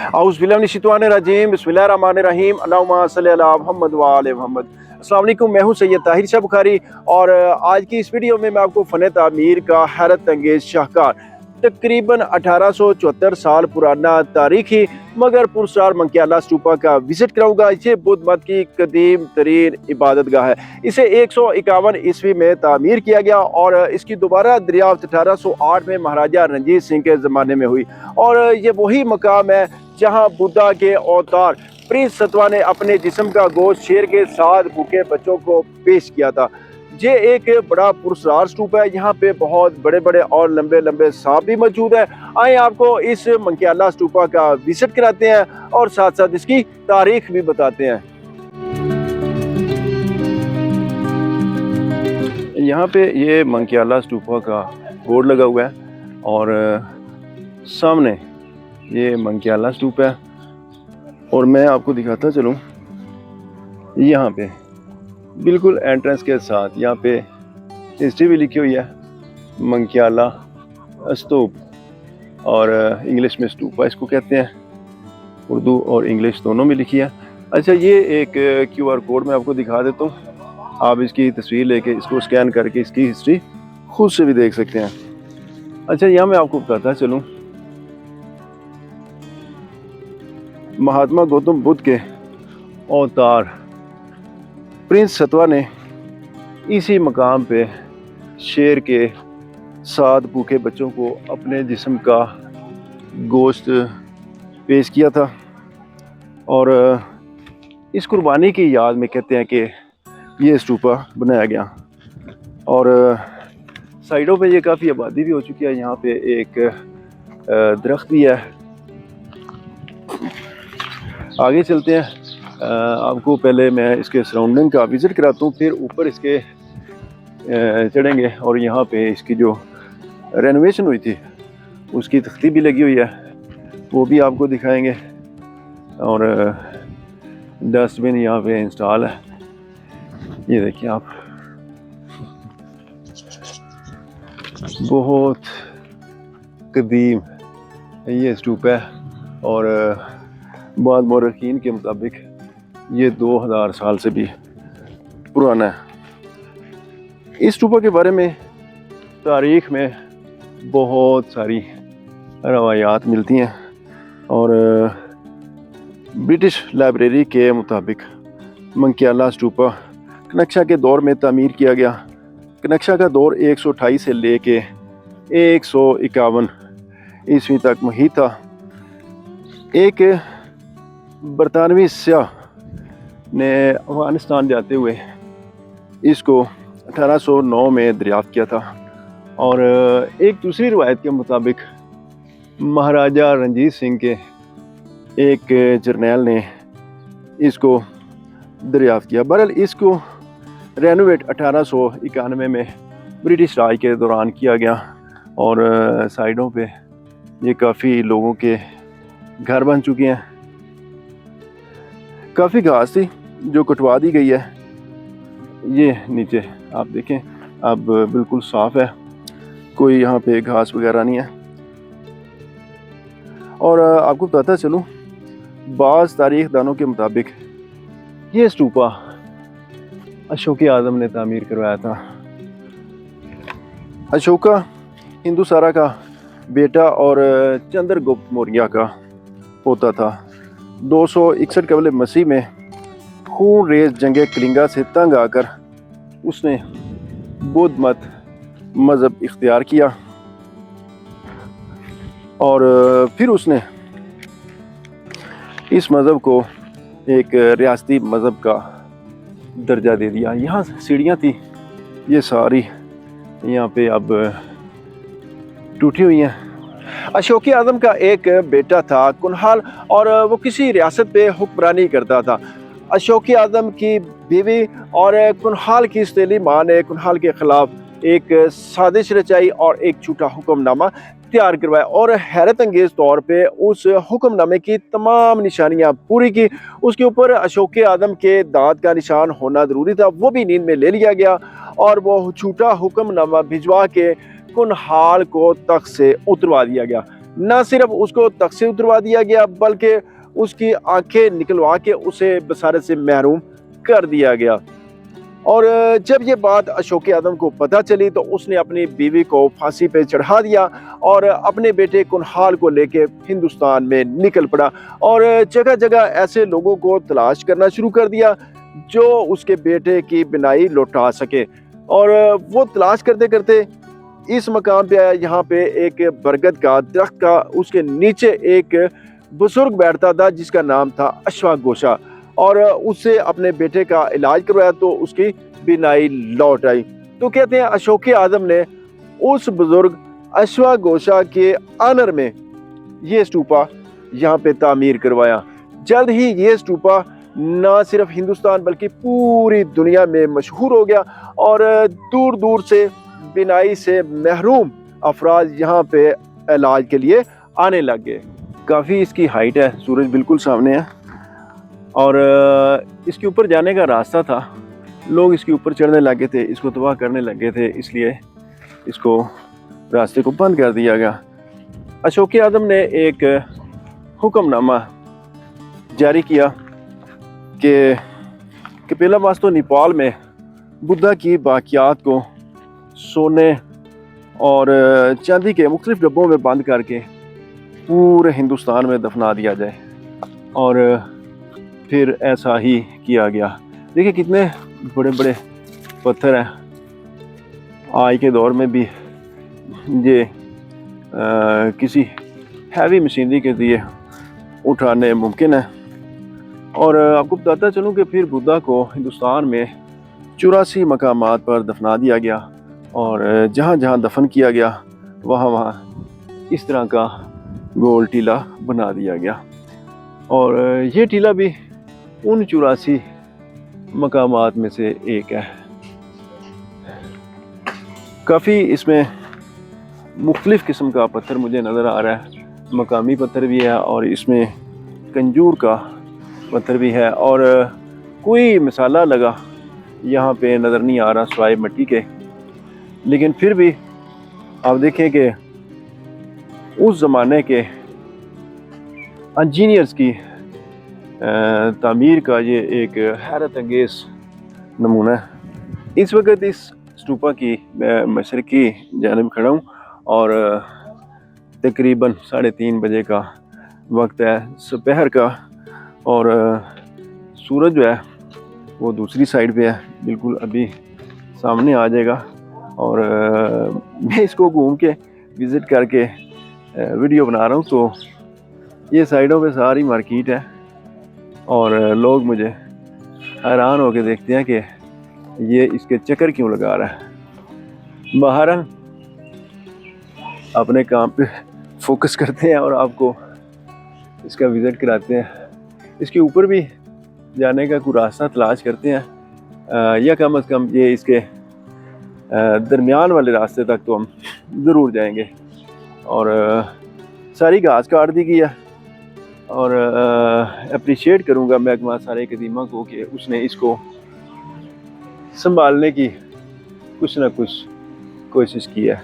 औज़ुबिल्लाहिमिनश्शैतानिर्रजीम बिस्मिल्लाहिर्रहमानिर्रहीम अल्लाहुम्मा सल्लि अला मुहम्मद व आले मुहम्मद। अस्सलाम वालेकुम, मैं हूं सैयद ताहिर शाह बुखारी और आज की इस वीडियो में मैं आपको फ़न तामीर का हैरत अंगेज़ शाहकार तकरीबन 1874 साल पुराना तारीखी मगर पुरस्कार मंकियाला स्तूपा का विजिट कराऊंगा। ये बुद्ध मत की कदीम तरीन इबादत गाह है। इसे 151 ईस्वी में तामीर किया गया और इसकी दोबारा दरियाफ्त 1808 में महाराजा रणजीत सिंह के ज़माने में हुई। और ये वही मकाम है जहाँ बुद्धा के अवतार प्रिंस सतवा ने अपने जिस्म का गोश्त शेर के साथ भूखे बच्चों को पेश किया था। ये एक बड़ा पुरस्कार स्तूप है। यहाँ पे बहुत बड़े बड़े और लंबे लंबे सांप भी मौजूद है। आए आपको इस मंकियाला स्तूपा का विजिट कराते हैं और साथ साथ इसकी तारीख भी बताते हैं। यहाँ पे ये मंकियाला स्तूपा का बोर्ड लगा हुआ है और सामने ये मंकियाला स्तूप है और मैं आपको दिखाता चलूँ। यहाँ पे बिल्कुल एंट्रेंस के साथ यहाँ पे हिस्ट्री भी लिखी हुई है, मंकियाला स्तूप, और इंग्लिश में स्तूपा इसको कहते हैं, उर्दू और इंग्लिश दोनों में लिखी है। अच्छा, ये एक QR कोड मैं आपको दिखा देता हूँ। आप इसकी तस्वीर लेके इसको स्कैन करके इसकी हिस्ट्री खुद से भी देख सकते हैं। अच्छा, यहाँ मैं आपको बताता चलूँ, महात्मा गौतम बुद्ध के अवतार प्रिंस सतवा ने इसी मकाम पे शेर के साथ भूखे बच्चों को अपने जिस्म का गोश्त पेश किया था और इस कुर्बानी की याद में कहते हैं कि ये स्तूपा बनाया गया। और साइडों पे ये काफ़ी आबादी भी हो चुकी है। यहाँ पे एक दरख्त भी है। आगे चलते हैं, आपको पहले मैं इसके सराउंडिंग का विज़िट कराता हूँ, फिर ऊपर इसके चढ़ेंगे और यहाँ पे इसकी जो रेनोवेशन हुई थी उसकी तख्ती भी लगी हुई है, वो भी आपको दिखाएंगे। और डस्टबिन यहाँ पे इंस्टॉल है, ये देखिए आप। बहुत कदीम ये स्तूप है और बाद मौरखीन के मुताबिक ये 2000 साल से भी पुराना है। इस स्तूपा के बारे में तारीख में बहुत सारी रवायात मिलती हैं और ब्रिटिश लाइब्रेरी के मुताबिक मंकियाला स्तूपा कनक्शा के दौर में तामीर किया गया। कनक्शा का दौर 128 से लेके 151 ईस्वी तक मुहित था। एक बरतानवी सयाह ने अफगानिस्तान जाते हुए इसको 1809 में दरियाफ्त किया था और एक दूसरी रवायत के मुताबिक महाराजा रणजीत सिंह के एक जर्नैल ने इसको दरियाफ्त किया। बहरहाल इसको रेनोवेट 1891 में ब्रिटिश राज के दौरान किया गया और साइडों पे ये काफ़ी लोगों के घर बन चुके हैं। काफ़ी घास थी जो कटवा दी गई है। ये नीचे आप देखें, अब बिल्कुल साफ है, कोई यहाँ पे घास वगैरह नहीं है। और आपको बताता चलूँ, बाज़ तारीख दानों के मुताबिक ये स्तूपा अशोक आज़म ने तामीर करवाया था। अशोका हिंदुसारा का बेटा और चंद्रगुप्त मौर्य का पोता था। 261 कबल मसीह में खून रेज जंगे कलिंगा से तंग आकर उसने बौद्ध मत मज़हब इख्तियार किया और फिर उसने इस मज़हब को एक रियासती मज़हब का दर्जा दे दिया। यहाँ सीढ़ियाँ थी, ये सारी यहाँ पे अब टूटी हुई हैं। अशोक आज़म का एक बेटा था कुनहाल और वो किसी रियासत पे हुक्मरानी करता था। अशोक आज़म की बीवी और कुनहाल की सतीली माँ ने कुनहाल के ख़िलाफ़ एक साजिश रचाई और एक झूठा हुक्मनामा तैयार करवाया और हैरत अंगेज़ तौर पे उस हुक्मनामे की तमाम निशानियां पूरी की। उसके ऊपर अशोक आज़म के दांत का निशान होना ज़रूरी था, वो भी नींद में ले लिया गया और वो झूठा हुक्मनामा भिजवा के कुनहाल को तख्त से उतरवा दिया गया। न सिर्फ उसको तख्त से उतरवा दिया गया बल्कि उसकी आंखें निकलवा के उसे बसारत से महरूम कर दिया गया। और जब ये बात अशोक आदम को पता चली तो उसने अपनी बीवी को फांसी पे चढ़ा दिया और अपने बेटे कुनहाल को लेके हिंदुस्तान में निकल पड़ा और जगह जगह ऐसे लोगों को तलाश करना शुरू कर दिया जो उसके बेटे की बिनाई लौटा सके। और वो तलाश करते करते इस मकाम पे आया, यहाँ पे एक बरगद का दरख्त का उसके नीचे एक बुजुर्ग बैठता था जिसका नाम था अश्वाघोषा, और उससे अपने बेटे का इलाज करवाया तो उसकी बीनाई लौट आई। तो कहते हैं अशोक आदम ने उस बुजुर्ग अश्वाघोषा के ऑनर में ये स्तूपा यहाँ पे तामीर करवाया। जल्द ही ये स्तूपा न सिर्फ हिंदुस्तान बल्कि पूरी दुनिया में मशहूर हो गया और दूर दूर से बिनाई से महरूम अफराद यहाँ पे इलाज के लिए आने लग गए। काफ़ी इसकी हाइट है, सूरज बिल्कुल सामने है और इसके ऊपर जाने का रास्ता था, लोग इसके ऊपर चढ़ने लगे थे, इसको तबाह करने लगे थे, इसलिए इसको रास्ते को बंद कर दिया गया। अशोक आदम ने एक हुक्मनामा जारी किया कि पहला बात तो नेपाल में बुद्धा की बाकियात को सोने और चांदी के मुख्तलिफ डब्बों में बंद करके पूरे हिंदुस्तान में दफना दिया जाए, और फिर ऐसा ही किया गया। देखिए कितने बड़े बड़े पत्थर हैं, आज के दौर में भी ये किसी हैवी मशीनरी के लिए उठाने मुमकिन है। और आपको बताता चलूँ कि फिर बुद्धा को हिंदुस्तान में 84 मकामात पर दफना दिया गया और जहाँ जहाँ दफन किया गया वहाँ वहाँ इस तरह का गोल टीला बना दिया गया। और ये टीला भी उन 84 मकामात में से एक है। काफ़ी इसमें मुख्तलिफ़ किस्म का पत्थर मुझे नज़र आ रहा है, मकामी पत्थर भी है और इसमें कंजूर का पत्थर भी है, और कोई मसाला लगा यहाँ पे नज़र नहीं आ रहा सिवाय मिट्टी के। लेकिन फिर भी आप देखें कि उस ज़माने के इंजीनियर्स की तामीर का ये एक हैरत अंगेज़ नमूना है। इस वक्त इस स्तूपा की मैं मशरकी जानिब खड़ा हूँ और तकरीबन 3:30 बजे का वक्त है दोपहर का, और सूरज जो है वो दूसरी साइड पे है, बिल्कुल अभी सामने आ जाएगा। और मैं इसको घूम के विज़िट करके वीडियो बना रहा हूँ। तो ये साइडों पे सारी मार्केट है और लोग मुझे हैरान होकर देखते हैं कि ये इसके चक्कर क्यों लगा रहा है। बहरहाल अपने काम पे फोकस करते हैं और आपको इसका विज़िट कराते हैं। इसके ऊपर भी जाने का कोई रास्ता तलाश करते हैं या कम अज़ कम ये इसके दरमियान वाले रास्ते तक तो हम ज़रूर जाएंगे। और सारी घास काट दी गई है और अप्रिशिएट करूँगा महकमा सारे कदीमा को कि उसने इसको संभालने की कुछ ना कुछ कोशिश की है।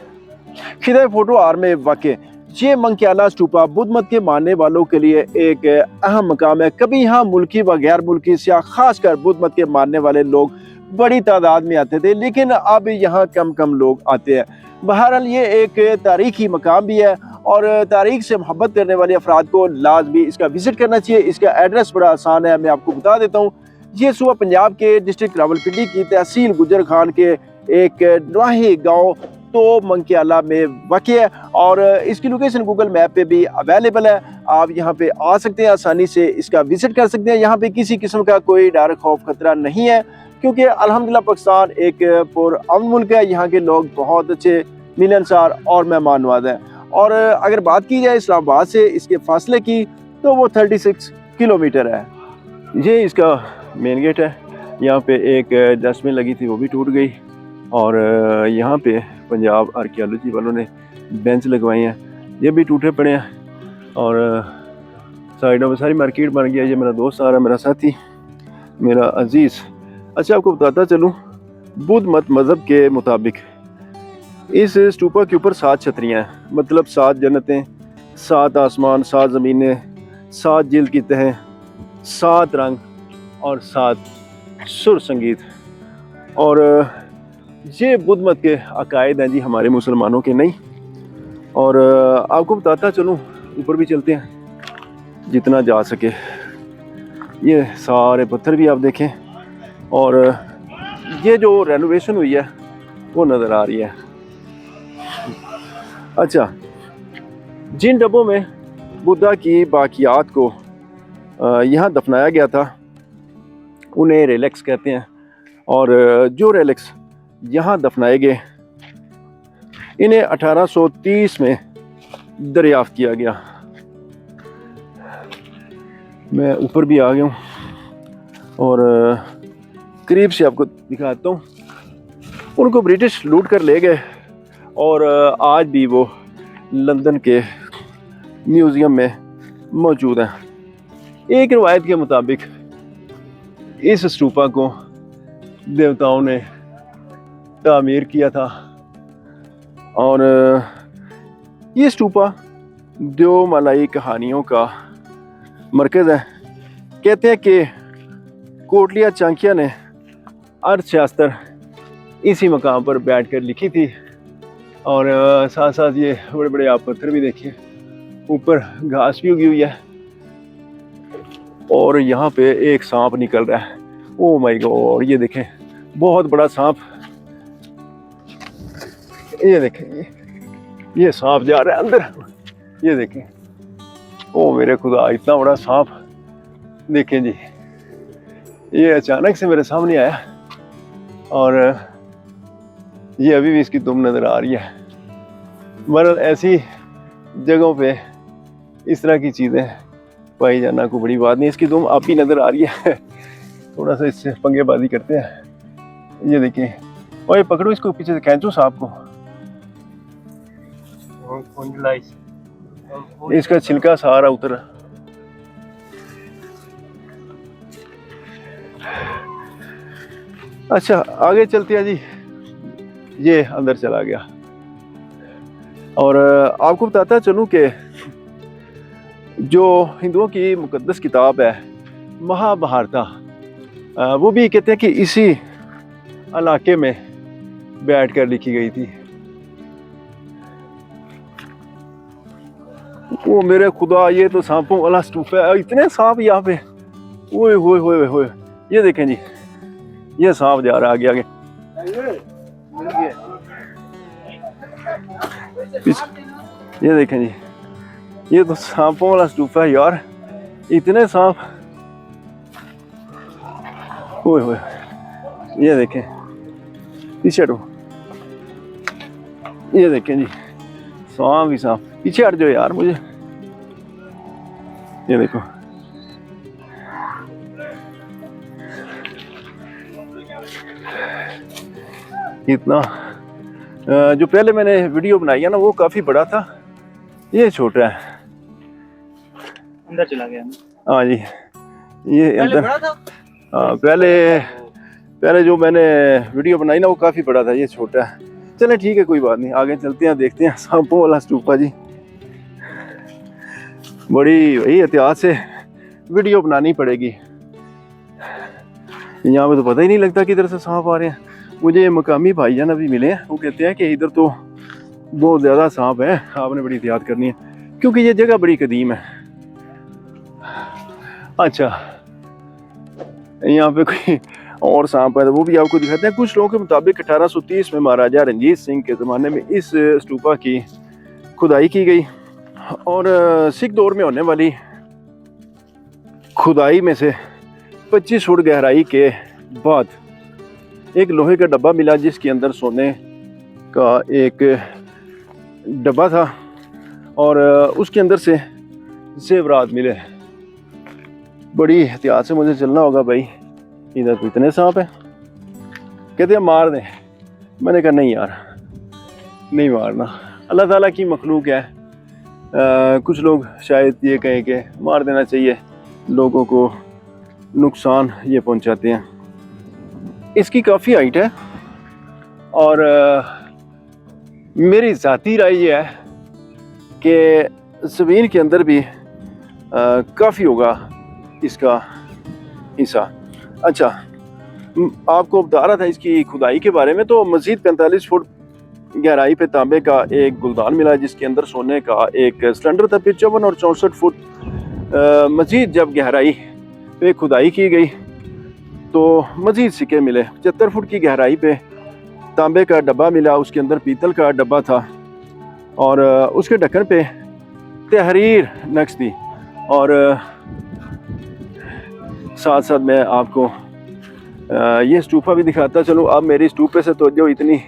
खिदर फोटो आर में वाक़ ये मंकियाला स्तूपा बुद्ध मत के मानने वालों के लिए एक अहम मकाम है। कभी यहाँ मुल्की व गैर मुल्की सियाह खासकर बुद्ध मत के मानने वाले लोग बड़ी तादाद में आते थे, लेकिन अब यहाँ कम कम लोग आते हैं। बहरहाल ये एक तारीखी मकाम भी है और तारीख से मोहब्बत करने वाले अफराद को लाजमी इसका विज़िट करना चाहिए। इसका एड्रेस बड़ा आसान है, मैं आपको बता देता हूँ। ये सूबा पंजाब के डिस्ट्रिक्ट रावलपिंडी की तहसील गुजर खान के एक नवाही गाँव तो मंकियाला में वाक़ है और इसकी लोकेशन गूगल मैप पे भी अवेलेबल है। आप यहाँ पे आ सकते हैं, आसानी से इसका विज़िट कर सकते हैं। यहाँ पे किसी किस्म का कोई डर खौफ खतरा नहीं है क्योंकि अल्हम्दुलिल्लाह पाकिस्तान एक पुरअमन मुल्क है। यहाँ के लोग बहुत अच्छे, मिलनसार और मेहमान नवाज हैं। और अगर बात की जाए इस्लामाबाद से इसके फासले की तो वो 36 किलोमीटर है। ये इसका मेन गेट है। यहाँ पे एक डस्टबिन लगी थी वो भी टूट गई और यहाँ पे पंजाब आर्कियोलॉजी वालों ने बेंच लगवाई हैं, ये भी टूटे पड़े हैं। और साइडों में सारी मार्केट बन गया। ये मेरा दोस्त आ रहा है, मेरा साथी, मेरा अजीज़। अच्छा आपको बताता चलूँ, बुद्ध मत मज़हब के मुताबिक इस स्तूपा के ऊपर 7 छतरियाँ हैं, मतलब 7 जन्नतें 7 आसमान, 7 ज़मीनें, 7 जिल्द की तहें, 7 रंग और 7 सुर संगीत। और ये बुद्ध मत के अकायद हैं जी, हमारे मुसलमानों के नहीं। और आपको बताता चलूँ, ऊपर भी चलते हैं जितना जा सके। ये सारे पत्थर भी आप देखें, और ये जो रेनोवेशन हुई है वो नज़र आ रही है। अच्छा, जिन डब्बों में बुद्धा की बाकियात को यहाँ दफनाया गया था उन्हें रेलेक्स कहते हैं, और जो रेलेक्स यहाँ दफनाए गए इन्हें 1830 में दरियाफ्त किया गया। मैं ऊपर भी आ गया हूँ और करीब से आपको दिखाता हूँ। उनको ब्रिटिश लूट कर ले गए और आज भी वो लंदन के म्यूज़ियम में मौजूद हैं। एक रिवायत के मुताबिक इस स्तूपा को देवताओं ने तामीर किया था, और ये स्तूपा दो मलाई कहानियों का मरकज़ है। कहते हैं कि कोटलिया चाणक्य ने अर्थशास्त्र इसी मकाम पर बैठकर लिखी थी। और साथ साथ ये बड़े बड़े आप पत्थर भी देखिए, ऊपर घास भी उगी हुई है, और यहाँ पे एक सांप निकल रहा है। ओ माय गॉड, ये देखें बहुत बड़ा सांप। ये देखें, ये सांप जा रहा है अंदर, ये देखें। ओ मेरे खुदा, इतना बड़ा सांप देखें जी। ये अचानक से मेरे सामने आया और ये अभी भी इसकी दुम नज़र आ रही है। मगर ऐसी जगहों पे इस तरह की चीज़ें पाई जाना कोई बड़ी बात नहीं। इसकी दुम आप ही नज़र आ रही है। थोड़ा सा इससे पंगेबाजी करते हैं। ये देखिए, और ये पकड़ो इसको, पीछे से खींचो सांप को। इसका छिलका सारा उतर। अच्छा, आगे चलते हैं जी। ये अंदर चला गया, और आपको बताता चलूं कि जो हिंदुओं की मुकद्दस किताब है महाभारत, वो भी कहते हैं कि इसी इलाके में बैठकर लिखी गई थी। वो मेरे खुदा, ये तो सांपों वाला स्तूपा है। इतने सांप यहाँ पे, ओए होए होए होए। ये देखें जी, ये सांप जा रहा है आगे आगे। ये देखें जी, ये तो सांपों वाला स्तूपा है यार। इतने सांप, ओए होए। ये देखें पीछे हटो, ये देखें जी, सांप ही सांप। पीछे हट जाओ यार मुझे। ये देखो, इतना जो पहले मैंने वीडियो बनाई है ना वो काफी बड़ा था, ये छोटा है। अंदर चला गया। हाँ जी, ये अंदर। हाँ, पहले जो मैंने वीडियो बनाई ना वो काफी बड़ा था, ये छोटा है। चले ठीक है, कोई बात नहीं, आगे चलते हैं, देखते हैं सांपों वाला स्तूपा जी। बड़ी वही एहतियात से वीडियो बनानी पड़ेगी। यहाँ पे तो पता ही नहीं लगता किधर से सांप आ रहे हैं। मुझे मकामी भाईजान अभी मिले हैं, वो कहते हैं कि इधर तो बहुत ज़्यादा सांप है, आपने बड़ी एहतियात करनी है क्योंकि ये जगह बड़ी कदीम है। अच्छा, यहाँ पे कोई और सांप है तो वो भी आपको दिखाते हैं। कुछ लोगों के मुताबिक 1830 में महाराजा रणजीत सिंह के ज़माने में इस स्तूपा की खुदाई की गई, और सिख दौर में होने वाली खुदाई में से 25 फुट गहराई के बाद एक लोहे का डब्बा मिला जिसके अंदर सोने का एक डब्बा था, और उसके अंदर से जेवरात मिले। बड़ी एहतियात से मुझे चलना होगा भाई, इधर तो इतने सांप हैं। कहते हैं मार दें, मैंने कहा नहीं यार, नहीं मारना, अल्लाह ताला की मखलूक है। कुछ लोग शायद ये कहें कि मार देना चाहिए, लोगों को नुकसान ये पहुंचाते हैं। इसकी काफ़ी हाइट है, और मेरी ज़ाती राय ये है कि ज़मीन के अंदर भी काफ़ी होगा इसका हिस्सा। अच्छा, आपको बता रहा था इसकी खुदाई के बारे में। तो मज़ीद 45 फुट गहराई पे तांबे का एक गुलदान मिला जिसके अंदर सोने का एक सिलेंडर था। फिर 54 और 64 फुट मज़ीद जब गहराई पे खुदाई की गई तो मज़ीद सिक्के मिले। 75 फुट की गहराई पे तांबे का डब्बा मिला, उसके अंदर पीतल का डब्बा था और उसके ढक्कन पे तहरीर नक्श थी। और साथ साथ मैं आपको ये स्टूपा भी दिखाता चलूँ। अब मेरी स्टूपे से तवज्जो इतनी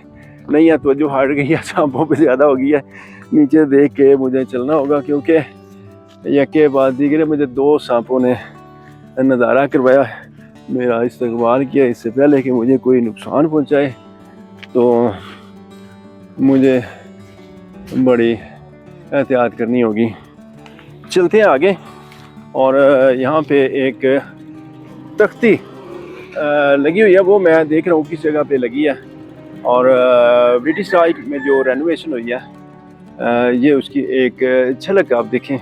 नहीं है, तवज्जो हट गई है, सांपों पे ज़्यादा हो गई है। नीचे देख के मुझे चलना होगा क्योंकि यके बाद दीगरे मुझे 2 सांपों ने नज़ारा करवाया, मेरा इस्तकबाल किया इससे पहले कि मुझे कोई नुकसान पहुंचाए। तो मुझे बड़ी एहतियात करनी होगी। चलते हैं आगे और यहाँ पे एक तख्ती लगी हुई है, वो मैं देख रहा हूँ किस जगह पे लगी है। और ब्रिटिश राज में जो रेनोवेशन हुई है ये उसकी एक झलक आप देखें।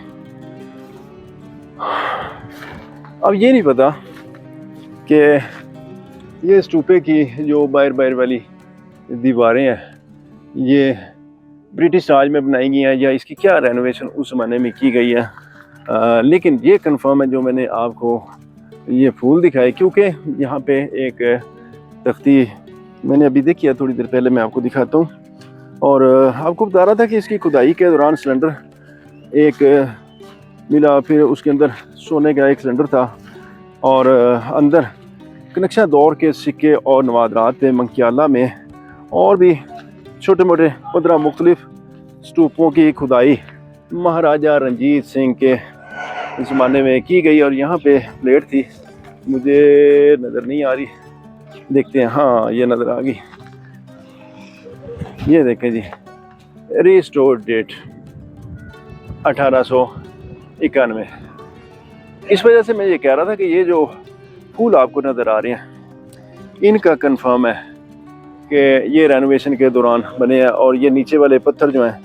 अब ये नहीं पता कि ये स्तूपे की जो बाहर वाली दीवारें हैं ये ब्रिटिश राज में बनाई गई हैं या इसकी क्या रेनोवेशन उस ज़माने में की गई है। लेकिन ये कंफर्म है जो मैंने आपको ये फूल दिखाए, क्योंकि यहाँ पे एक तख्ती मैंने अभी देखी है थोड़ी देर पहले, मैं आपको दिखाता हूँ। और आपको बता रहा था कि इसकी खुदाई के दौरान सिलेंडर एक मिला, फिर उसके अंदर सोने का एक सिलेंडर था और अंदर कनक्शा दौर के सिक्के और नवादरात थे। मंकियाला में और भी छोटे मोटे 15 मुख्तलिफ स्तूपों की खुदाई महाराजा रंजीत सिंह के ज़माने में की गई। और यहाँ पे प्लेट थी, मुझे नज़र नहीं आ रही, देखते हैं। हाँ, ये नज़र आ गई, ये देखें जी, रिस्टोर्ड डेट 1891। इस वजह से मैं ये कह रहा था कि ये जो फूल आपको नज़र आ रहे हैं इनका कंफर्म है कि ये रेनोवेशन के दौरान बने हैं। और ये नीचे वाले पत्थर जो हैं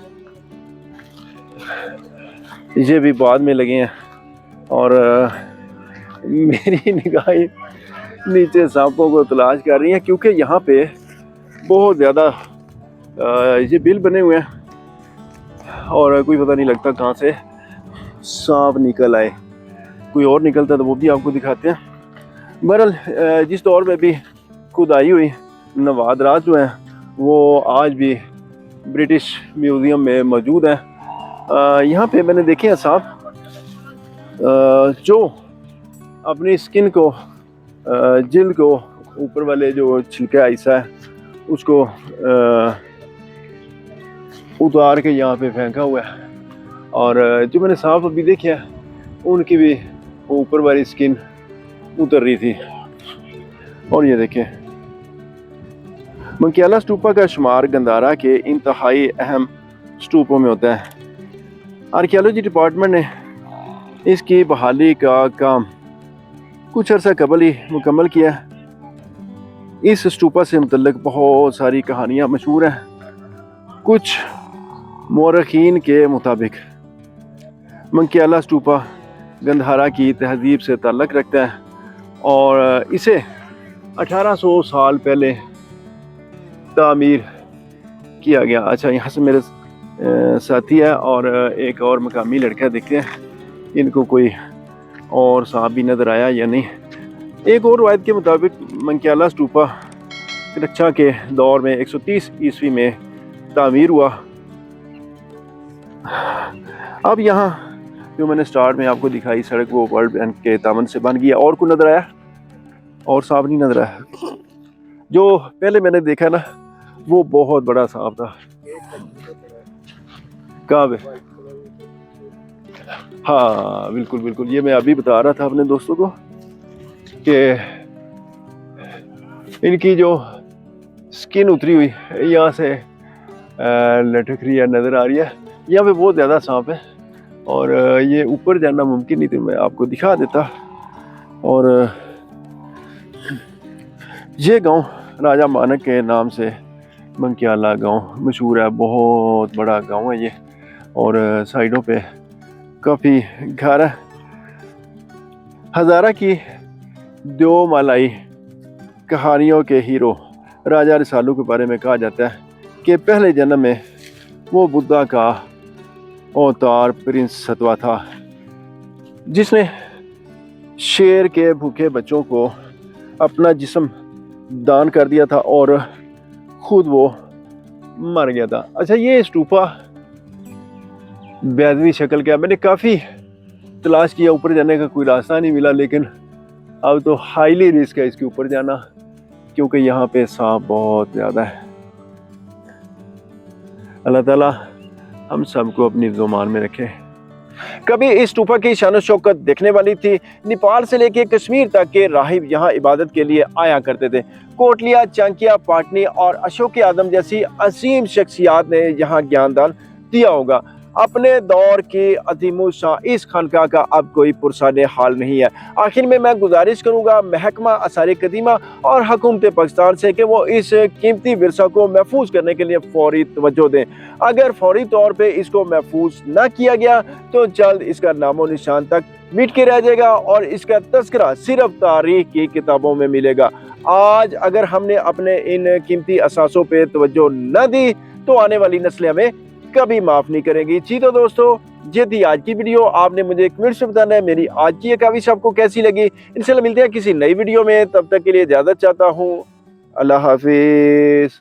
ये भी बाद में लगे हैं। और मेरी निगाहें नीचे सांपों को तलाश कर रही हैं क्योंकि यहाँ पे बहुत ज़्यादा ये बिल बने हुए हैं और कोई पता नहीं लगता कहाँ से सांप निकल आए। कोई और निकलता तो वो भी आपको दिखाते हैं। बहरहाल जिस दौर में भी खुदाई हुई नवादरात जो हैं वो आज भी ब्रिटिश म्यूज़ियम में मौजूद हैं। यहाँ पे मैंने देखे हैं सांप जो अपनी स्किन को, जिल्द को, ऊपर वाले जो छिलका हिस्सा है उसको उतार के यहाँ पे फेंका हुआ है। और जो मैंने सांप अभी देखे हैं उनकी भी ऊपर वाली स्किन उतर रही थी। और ये देखें, मंकियाला स्तूपा का शुमार गंधारा के इंतहाई अहम स्तूपों में होता है। आर्कियोलॉजी डिपार्टमेंट ने इसकी बहाली का काम कुछ अर्सा कबल ही मुकम्मल किया। इस स्तूपा से मुतल्लिक बहुत सारी कहानियाँ मशहूर हैं। कुछ मौरखीन के मुताबिक मंकियाला स्तूपा गंधारा की तहजीब से ताल्लुक़ रखता है और इसे 1800 साल पहले तामीर किया गया। अच्छा, यहाँ से मेरे साथी है और एक और मकामी लड़का, देखते हैं इनको कोई और सांप भी नज़र आया या नहीं। एक और रवायत के मुताबिक मंकियाला स्तूपा कनक्शा के दौर में 130 ईस्वी में तामीर हुआ। अब यहाँ जो मैंने स्टार्ट में आपको दिखाई सड़क, वो वर्ल्ड बैंक के तामन से बन गया। और कोई नज़र आया? और सांप नहीं नज़र आया। जो पहले मैंने देखा ना वो बहुत बड़ा सांप था। कहाँ पे? हाँ बिल्कुल बिल्कुल, ये मैं अभी बता रहा था अपने दोस्तों को कि इनकी जो स्किन उतरी हुई यहाँ से लटक रही है, नज़र आ रही है। यहाँ पे बहुत ज़्यादा सांप है और ये ऊपर जाना मुमकिन नहीं, तो मैं आपको दिखा देता। और ये गांव राजा मानक के नाम से मंकियाला गांव मशहूर है। बहुत बड़ा गांव है ये और साइडों पे काफ़ी घर हज़ारा की दो मलाई कहानियों के हीरो राजा रसालू के बारे में कहा जाता है कि पहले जन्म में वो बुद्धा का अवतार प्रिंस सतवा था, जिसने शेर के भूखे बच्चों को अपना जिस्म दान कर दिया था और खुद वो मर गया था। अच्छा, ये स्टूपा बैदवी शक्ल का, मैंने काफ़ी तलाश किया, ऊपर जाने का कोई रास्ता नहीं मिला, लेकिन अब तो हाईली रिस्क है इसके ऊपर जाना, क्योंकि यहाँ पे सांप बहुत ज़्यादा है। अल्लाह ताला हम सबको अपनी ज़ुबान में रखे। कभी इस स्टूपा की शान शौकत देखने वाली थी। नेपाल से लेके कश्मीर तक के राहिब यहाँ इबादत के लिए आया करते थे। कोटलिया, चांकिया, पाटनी और अशोक आदम जैसी असीम शख्सियात ने यहाँ ज्ञानदान दिया होगा। अपने दौर की अजीमुल शान इस खानका का अब कोई पुरसाने हाल नहीं है। आखिर में मैं गुजारिश करूँगा महकमा आसार कदीमा और हुकूमत पाकिस्तान से कि वो इस कीमती विरसा को महफूज करने के लिए फौरी तवज्जो दें। अगर फौरी तौर पे इसको महफूज ना किया गया तो जल्द इसका नामो निशान तक मिट के रह जाएगा और इसका तस्करा सिर्फ तारीख की किताबों में मिलेगा। आज अगर हमने अपने इन कीमती असासों पे तवज्जो न दी तो आने वाली नस्लें हमें कभी माफ नहीं करेंगी। जी तो दोस्तों, ये थी आज की वीडियो। आपने मुझे कमेंट से बताना है मेरी आज की ये काविश आपको कैसी लगी। इंशाल्लाह मिलते हैं किसी नई वीडियो में, तब तक के लिए इजाजत चाहता हूँ। अल्लाह हाफिज।